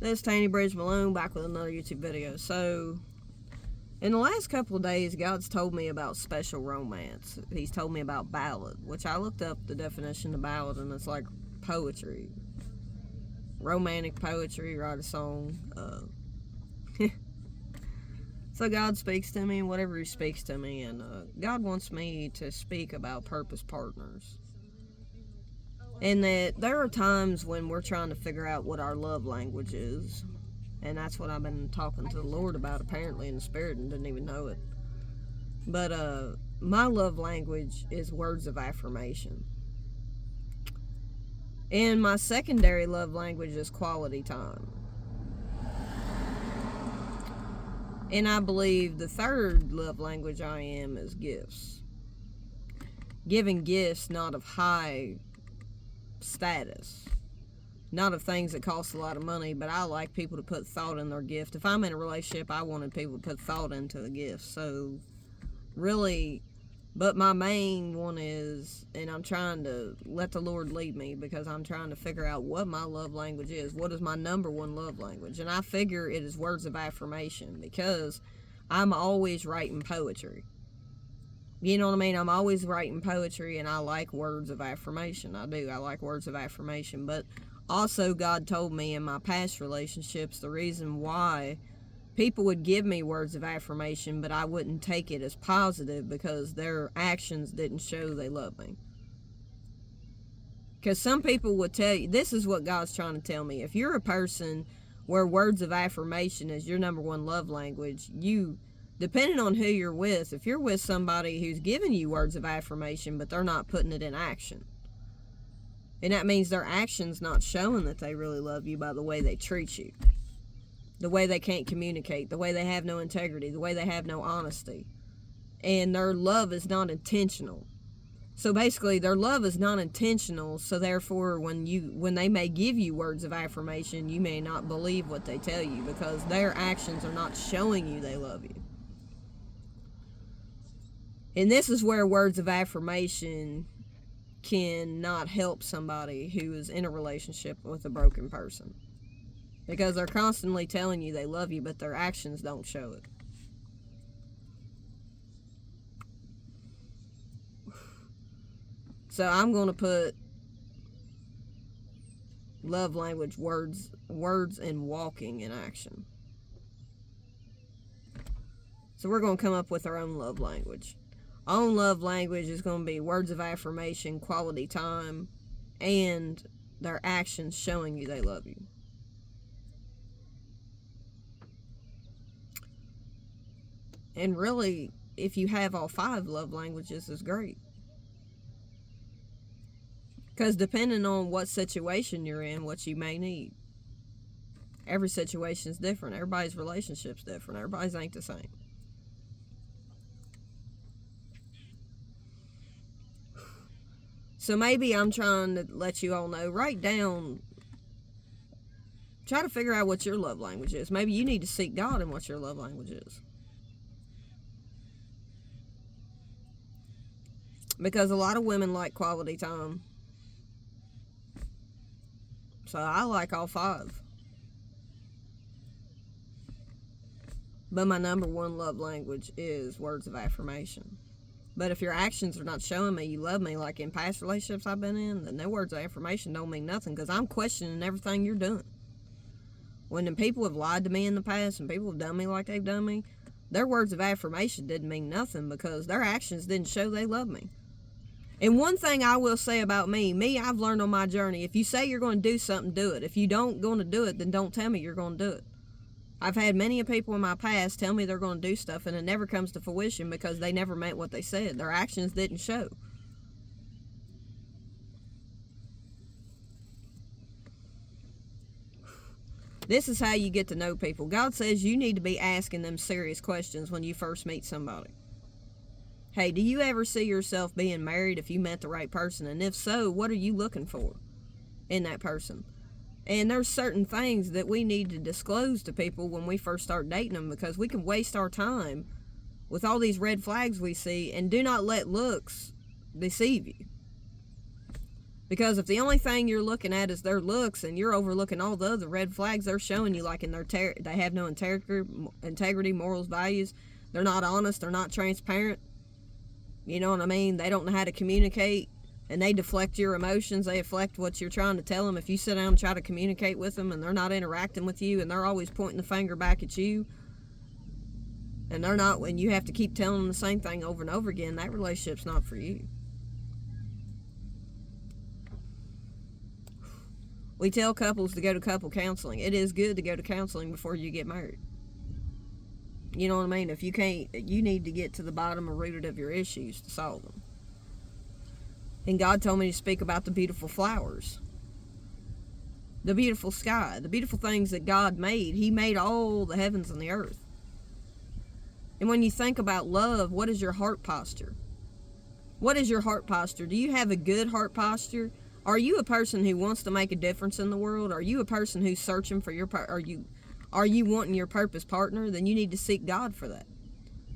This is Tanny Bridge Malone back with another YouTube video. So, in the last couple of days, God's told me about special romance. He's told me about ballad, which I looked up the definition of ballad, and it's like poetry. Romantic poetry, write a song. So God speaks to me, whatever He speaks to me, and God wants me to speak about purpose partners. And that there are times when we're trying to figure out what our love language is. And that's what I've been talking to the Lord about, apparently, in the Spirit, and didn't even know it. But my love language is words of affirmation. And my secondary love language is quality time. And I believe the third love language I am is gifts. Giving gifts not of high status, not of things that cost a lot of money, but I like people to put thought in their gift. If I'm in a relationship, I wanted people to put thought into the gift. So really, but my main one is, and I'm trying to let the Lord lead me, because I'm trying to figure out what my love language is. What is my number one love language? And I figure it is words of affirmation, because I'm always writing poetry. You know what I mean? I'm always writing poetry, and I like words of affirmation. I do. I like words of affirmation. But also, God told me in my past relationships the reason why people would give me words of affirmation, but I wouldn't take it as positive, because their actions didn't show they love me. Because some people would tell you, this is what God's trying to tell me. If you're a person where words of affirmation is your number one love language, depending on who you're with, if you're with somebody who's giving you words of affirmation, but they're not putting it in action, and that means their actions not showing that they really love you by the way they treat you, the way they can't communicate, the way they have no integrity, the way they have no honesty, and their love is not intentional. So basically, their love is not intentional, so therefore when they may give you words of affirmation, you may not believe what they tell you, because their actions are not showing you they love you. And this is where words of affirmation can not help somebody who is in a relationship with a broken person, because they're constantly telling you they love you, but their actions don't show it. So I'm going to put love language, words and walking in action. So we're going to come up with our own love language. Our own love language is going to be words of affirmation, quality time, and their actions showing you they love you. And really, if you have all 5 love languages, is great. Because depending on what situation you're in, what you may need. Every situation is different. Everybody's relationship's different. Everybody's ain't the same. So maybe I'm trying to let you all know, write down, try to figure out what your love language is. Maybe you need to seek God in what your love language is. Because a lot of women like quality time. So I like all 5. But my number one love language is words of affirmation. But if your actions are not showing me you love me, like in past relationships I've been in, then their words of affirmation don't mean nothing, because I'm questioning everything you're doing. When the people have lied to me in the past and people have done me like they've done me, their words of affirmation didn't mean nothing, because their actions didn't show they love me. And one thing I will say about me, I've learned on my journey, if you say you're going to do something, do it. If you don't going to do it, then don't tell me you're going to do it. I've had many people in my past tell me they're going to do stuff, and it never comes to fruition because they never meant what they said. Their actions didn't show. This is how you get to know people. God says you need to be asking them serious questions when you first meet somebody. Hey, do you ever see yourself being married if you met the right person? And if so, what are you looking for in that person? And there's certain things that we need to disclose to people when we first start dating them, because we can waste our time with all these red flags we see. And do not let looks deceive you. Because if the only thing you're looking at is their looks and you're overlooking all the other red flags they're showing you, like in they have no integrity, morals, values, they're not honest, they're not transparent, you know what I mean? They don't know how to communicate, and they deflect your emotions, they deflect what you're trying to tell them. If you sit down and try to communicate with them and they're not interacting with you and they're always pointing the finger back at you, and they're not, when you have to keep telling them the same thing over and over again, that relationship's not for you. We tell couples to go to couple counseling. It is good to go to counseling before you get married. You know what I mean? If you can't, you need to get to the bottom or root of your issues to solve them. And God told me to speak about the beautiful flowers, the beautiful sky, the beautiful things that God made. He made all the heavens and the earth. And when you think about love, what is your heart posture? What is your heart posture? Do you have a good heart posture? Are you a person who wants to make a difference in the world? Are you a person who's searching for your are you wanting your purpose partner? Then you need to seek God for that.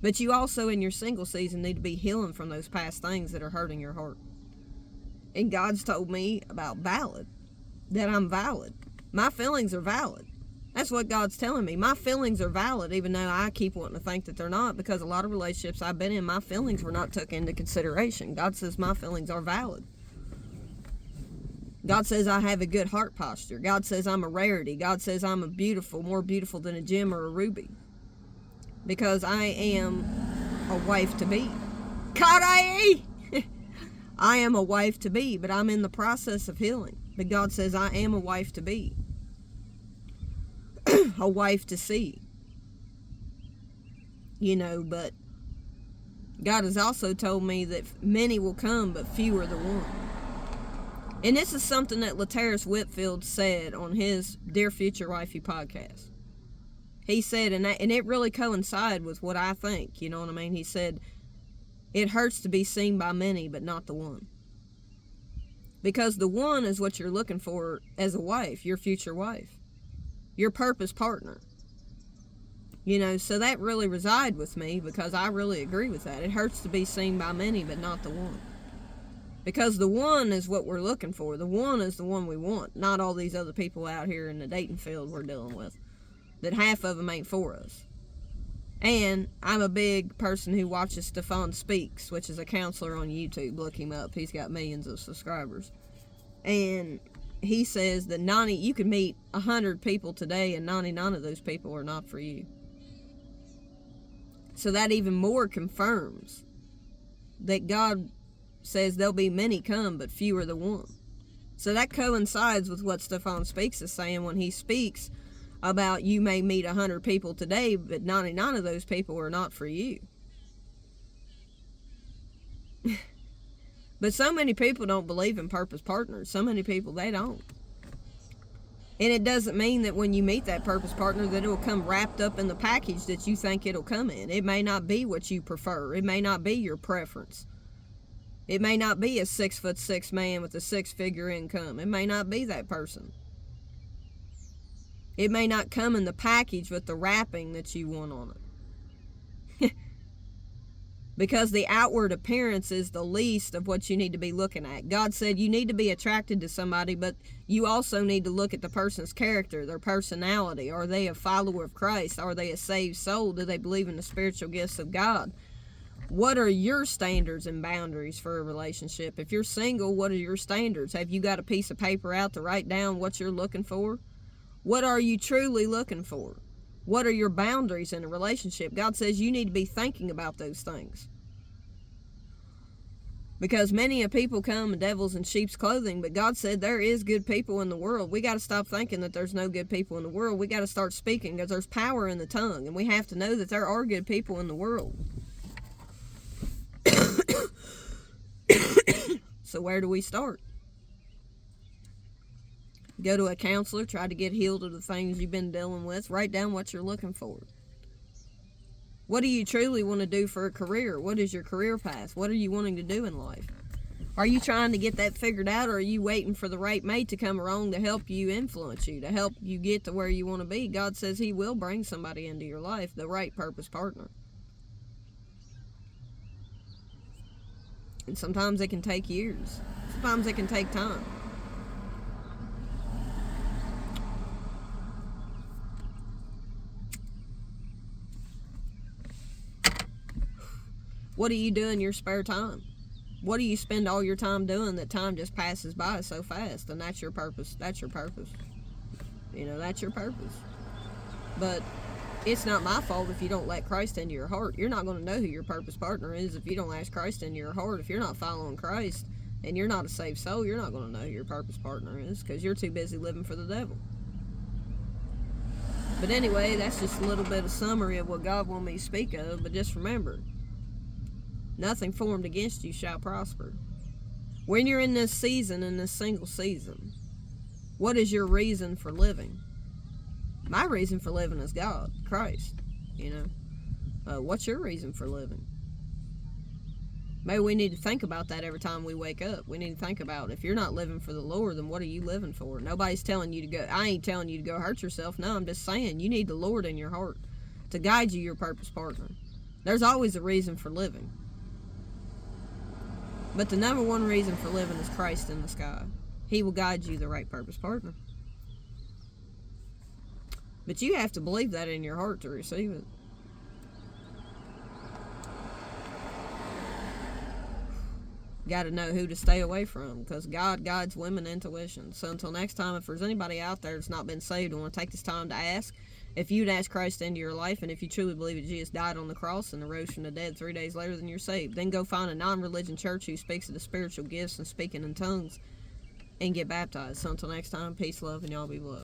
But you also, in your single season, need to be healing from those past things that are hurting your heart. And God's told me about valid, that I'm valid. My feelings are valid. That's what God's telling me. My feelings are valid, even though I keep wanting to think that they're not, because a lot of relationships I've been in, my feelings were not taken into consideration. God says my feelings are valid. God says I have a good heart posture. God says I'm a rarity. God says I'm more beautiful than a gem or a ruby. Because I am a wife to be. I am a wife to be, but I'm in the process of healing. But God says I am a wife to be. A wife to see. You know, but God has also told me that many will come, but few are the one. And this is something that Laterris Whitfield said on his Dear Future Wifey podcast. He said, and it really coincided with what I think, you know what I mean? He said, it hurts to be seen by many, but not the one. Because the one is what you're looking for as a wife, your future wife, your purpose partner. You know, so that really resided with me because I really agree with that. It hurts to be seen by many, but not the one. Because the one is what we're looking for. The one is the one we want, not all these other people out here in the dating field we're dealing with, that half of them ain't for us. And I'm a big person who watches Stefan Speaks, which is a counselor on YouTube. Look him up. He's got millions of subscribers. And he says that you can meet 100 people today and 99 of those people are not for you. So that even more confirms that God says there'll be many come, but few are the one. So that coincides with what Stefan Speaks is saying when he speaks about you may meet 100 people today, but 99 of those people are not for you. But so many people don't believe in purpose partners. So many people, they don't. And it doesn't mean that when you meet that purpose partner that it'll come wrapped up in the package that you think it'll come in. It may not be what you prefer. It may not be your preference. It may not be a 6'6" man with a 6-figure income. It may not be that person. It may not come in the package with the wrapping that you want on it. Because the outward appearance is the least of what you need to be looking at. God said you need to be attracted to somebody, but you also need to look at the person's character, their personality. Are they a follower of Christ? Are they a saved soul? Do they believe in the spiritual gifts of God? What are your standards and boundaries for a relationship? If you're single, what are your standards? Have you got a piece of paper out to write down what you're looking for? What are you truly looking for? What are your boundaries in a relationship? God says you need to be thinking about those things. Because many of people come in devils in sheep's clothing, but God said there is good people in the world. We got to stop thinking that there's no good people in the world. We got to start speaking because there's power in the tongue, and we have to know that there are good people in the world. So where do we start? Go to a counselor, try to get healed of the things you've been dealing with. Write down what you're looking for. What do you truly want to do for a career? What is your career path? What are you wanting to do in life? Are you trying to get that figured out, or are you waiting for the right mate to come along to help you influence you, to help you get to where you want to be? God says He will bring somebody into your life, the right purpose partner. And sometimes it can take years. sometimes it can take time. What do you do in your spare time? What do you spend all your time doing that time just passes by so fast? And that's your purpose. That's your purpose. You know, that's your purpose. But it's not my fault if you don't let Christ into your heart. You're not going to know who your purpose partner is if you don't ask Christ into your heart. If you're not following Christ and you're not a saved soul, you're not going to know who your purpose partner is because you're too busy living for the devil. But anyway, that's just a little bit of summary of what God wants me to speak of. But just remember, nothing formed against you shall prosper. When you're in this season, in this single season, what is your reason for living? My reason for living is God, Christ. You know, what's your reason for living? Maybe we need to think about that every time we wake up. We need to think about, if you're not living for the Lord, then what are you living for? Nobody's telling you to go. I ain't telling you to go hurt yourself. No, I'm just saying you need the Lord in your heart to guide you, your purpose partner. There's always a reason for living. But the number one reason for living is Christ in the sky. He will guide you the right purpose partner. But you have to believe that in your heart to receive it. Got to know who to stay away from, because God guides women intuition. So until next time, if there's anybody out there that's not been saved and want to take this time to ask, if you'd ask Christ into your life, and if you truly believe that Jesus died on the cross and arose from the dead 3 days later, then you're saved. Then go find a non-religion church who speaks of the spiritual gifts and speaking in tongues and get baptized. So until next time, peace, love, and y'all be blessed.